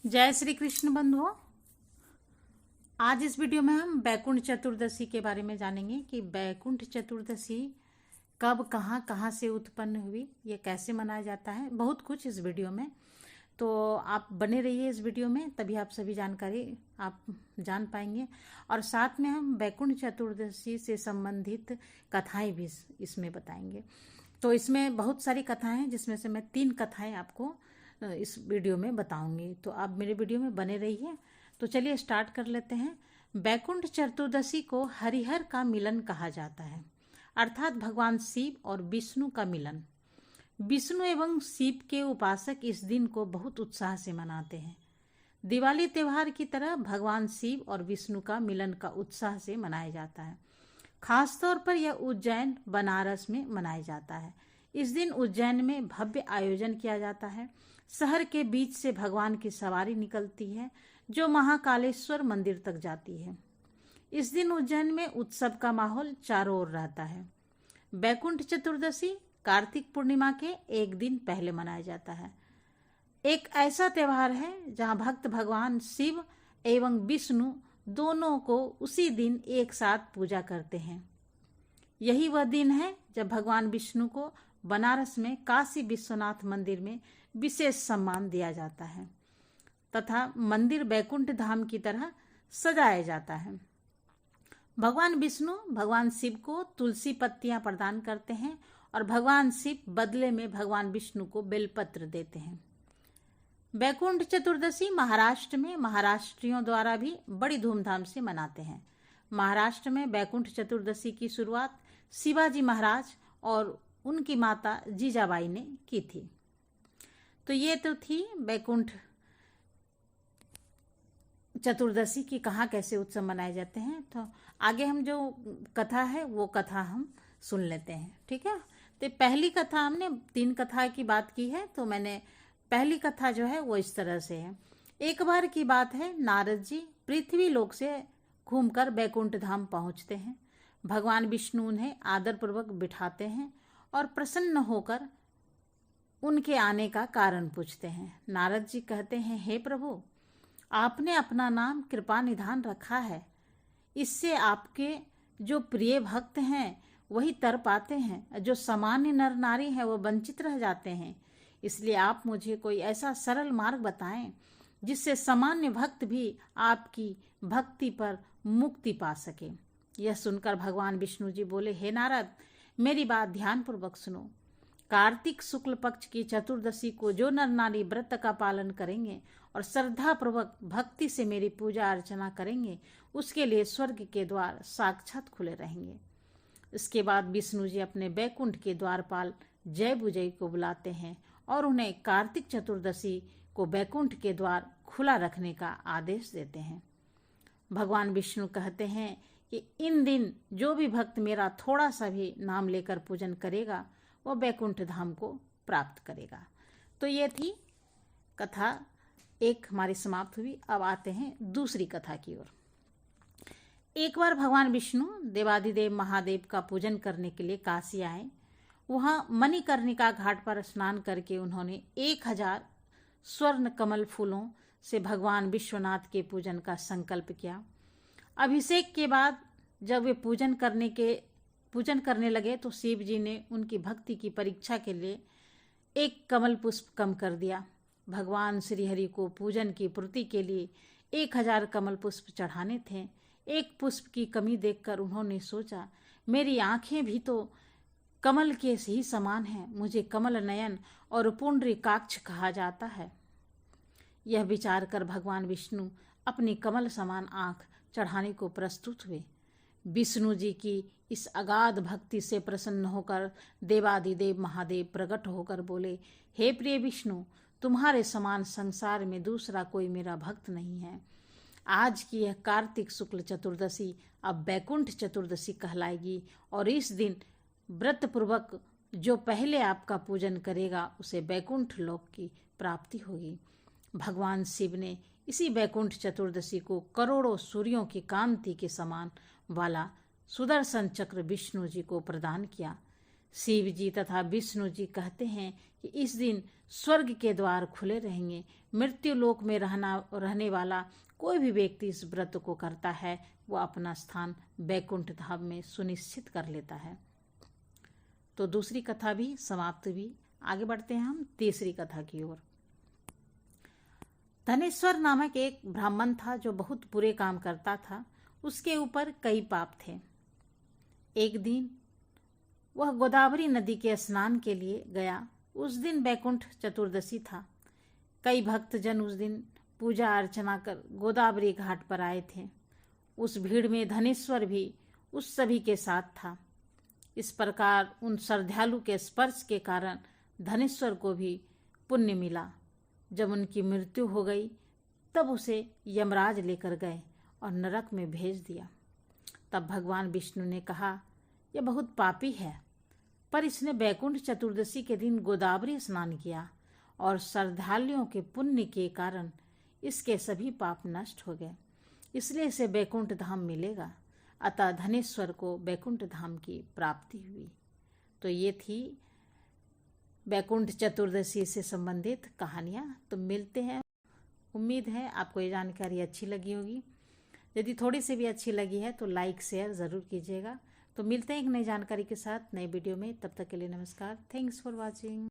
जय श्री कृष्ण बंधुओं। आज इस वीडियो में हम बैकुंठ चतुर्दशी के बारे में जानेंगे कि बैकुंठ चतुर्दशी कब कहाँ से उत्पन्न हुई, ये कैसे मनाया जाता है, बहुत कुछ इस वीडियो में। तो आप बने रहिए इस वीडियो में, तभी आप सभी जानकारी आप जान पाएंगे। और साथ में हम बैकुंठ चतुर्दशी से संबंधित कथाएं भी इसमें बताएंगे। तो इसमें बहुत सारी कथाएं हैं, जिसमें से मैं 3 कथाएं आपको इस वीडियो में बताऊंगी। तो आप मेरे वीडियो में बने रहिए। तो चलिए स्टार्ट कर लेते हैं। बैकुंठ चतुर्दशी को हरिहर का मिलन कहा जाता है, अर्थात भगवान शिव और विष्णु का मिलन। विष्णु एवं शिव के उपासक इस दिन को बहुत उत्साह से मनाते हैं। दिवाली त्योहार की तरह भगवान शिव और विष्णु का मिलन का उत्साह से मनाया जाता है। खासतौर पर यह उज्जैन बनारस में मनाया जाता है। इस दिन उज्जैन में भव्य आयोजन किया जाता है। शहर के बीच से भगवान की सवारी निकलती है जो महाकालेश्वर मंदिर तक जाती है। इस दिन उज्जैन में उत्सव का माहौल चारों ओर रहता है। बैकुंठ चतुर्दशी कार्तिक पूर्णिमा के एक दिन पहले मनाया जाता है। एक ऐसा त्योहार है जहां भक्त भगवान शिव एवं विष्णु दोनों को उसी दिन एक साथ पूजा करते हैं। यही वह दिन है जब भगवान विष्णु को बनारस में काशी विश्वनाथ मंदिर में विशेष सम्मान दिया जाता है तथा मंदिर बैकुंठ धाम की तरह सजाया जाता है। भगवान विष्णु भगवान शिव को तुलसी पत्तियां प्रदान करते हैं और भगवान शिव बदले में भगवान विष्णु को बेलपत्र देते हैं। बैकुंठ चतुर्दशी महाराष्ट्र में महाराष्ट्रियों द्वारा भी बड़ी धूमधाम से मनाते हैं। महाराष्ट्र में बैकुंठ चतुर्दशी की शुरुआत शिवाजी महाराज और उनकी माता जीजाबाई ने की थी। तो ये तो थी बैकुंठ चतुर्दशी की कहाँ कैसे उत्सव मनाए जाते हैं। तो आगे हम जो कथा है वो कथा हम सुन लेते हैं, ठीक है। तो पहली कथा, हमने 3 कथा की बात की है, तो मैंने पहली कथा जो है वो इस तरह से है। एक बार की बात है, नारद जी पृथ्वी लोक से घूमकर बैकुंठ धाम पहुंचते हैं। भगवान विष्णु उन्हें आदरपूर्वक बिठाते हैं और प्रसन्न होकर उनके आने का कारण पूछते हैं। नारद जी कहते हैं, हे प्रभु, आपने अपना नाम कृपा निधान रखा है, इससे आपके जो प्रिय भक्त हैं वही तर पाते हैं, जो सामान्य नर नारी हैं वो वंचित रह जाते हैं। इसलिए आप मुझे कोई ऐसा सरल मार्ग बताएं जिससे सामान्य भक्त भी आपकी भक्ति पर मुक्ति पा सके। यह सुनकर भगवान विष्णु जी बोले, हे नारद, मेरी बात ध्यानपूर्वक सुनो। कार्तिक शुक्ल पक्ष की चतुर्दशी को जो नर नारी व्रत का पालन करेंगे और श्रद्धा पूर्वक भक्ति से मेरी पूजा अर्चना करेंगे, उसके लिए स्वर्ग के द्वार साक्षात खुले रहेंगे। इसके बाद विष्णु जी अपने बैकुंठ के द्वारपाल जय बुजय को बुलाते हैं और उन्हें कार्तिक चतुर्दशी को बैकुंठ के द्वार खुला रखने का आदेश देते हैं। भगवान विष्णु कहते हैं कि इन दिन जो भी भक्त मेरा थोड़ा सा भी नाम लेकर पूजन करेगा वो बैकुंठ धाम को प्राप्त करेगा। तो ये थी कथा एक हमारी समाप्त हुई। अब आते हैं दूसरी कथा की ओर। एक बार भगवान विष्णु देवादिदेव महादेव का पूजन करने के लिए काशी आए। वहां मणिकर्णिका घाट पर स्नान करके उन्होंने 1000 स्वर्ण कमल फूलों से भगवान विश्वनाथ के पूजन का संकल्प किया। अभिषेक के बाद जब वे पूजन करने लगे तो शिव जी ने उनकी भक्ति की परीक्षा के लिए एक कमल पुष्प कम कर दिया। भगवान श्रीहरि को पूजन की पूर्ति के लिए 1000 कमल पुष्प चढ़ाने थे। एक पुष्प की कमी देखकर उन्होंने सोचा, मेरी आंखें भी तो कमल के ही समान हैं, मुझे कमल नयन और पुंडरीकाक्ष कहा जाता है। यह विचार कर भगवान विष्णु अपनी कमल समान आंख चढ़ाने को प्रस्तुत हुए। विष्णु जी की इस अगाध भक्ति से प्रसन्न होकर देवादिदेव महादेव प्रकट होकर बोले, हे प्रिय विष्णु, तुम्हारे समान संसार में दूसरा कोई मेरा भक्त नहीं है। आज की यह कार्तिक शुक्ल चतुर्दशी अब बैकुंठ चतुर्दशी कहलाएगी और इस दिन व्रत पूर्वक जो पहले आपका पूजन करेगा उसे बैकुंठ लोक की प्राप्ति होगी। भगवान शिव ने इसी बैकुंठ चतुर्दशी को करोड़ों सूर्यों की कांति के समान वाला सुदर्शन चक्र विष्णु जी को प्रदान किया। शिव जी तथा विष्णु जी कहते हैं कि इस दिन स्वर्ग के द्वार खुले रहेंगे। मृत्यु लोक में रहने वाला कोई भी व्यक्ति इस व्रत को करता है वो अपना स्थान बैकुंठ धाम में सुनिश्चित कर लेता है। तो दूसरी कथा भी समाप्त हुई। आगे बढ़ते हैं हम तीसरी कथा की ओर। धनेश्वर नामक एक ब्राह्मण था जो बहुत बुरे काम करता था। उसके ऊपर कई पाप थे। एक दिन वह गोदावरी नदी के स्नान के लिए गया। उस दिन बैकुंठ चतुर्दशी था। कई भक्तजन उस दिन पूजा अर्चना कर गोदावरी घाट पर आए थे। उस भीड़ में धनेश्वर भी उस सभी के साथ था। इस प्रकार उन श्रद्धालु के स्पर्श के कारण धनेश्वर को भी पुण्य मिला। जब उनकी मृत्यु हो गई तब उसे यमराज लेकर गए और नरक में भेज दिया। तब भगवान विष्णु ने कहा, यह बहुत पापी है, पर इसने बैकुंठ चतुर्दशी के दिन गोदावरी स्नान किया और श्रद्धालुओं के पुण्य के कारण इसके सभी पाप नष्ट हो गए, इसलिए इसे बैकुंठ धाम मिलेगा। अतः धनेश्वर को बैकुंठ धाम की प्राप्ति हुई। तो ये थी बैकुंठ चतुर्दशी से संबंधित कहानियाँ। तो मिलते हैं। उम्मीद है आपको ये जानकारी अच्छी लगी होगी। यदि थोड़ी सी भी अच्छी लगी है तो लाइक शेयर ज़रूर कीजिएगा। तो मिलते हैं एक नई जानकारी के साथ नए वीडियो में। तब तक के लिए नमस्कार। Thanks for watching.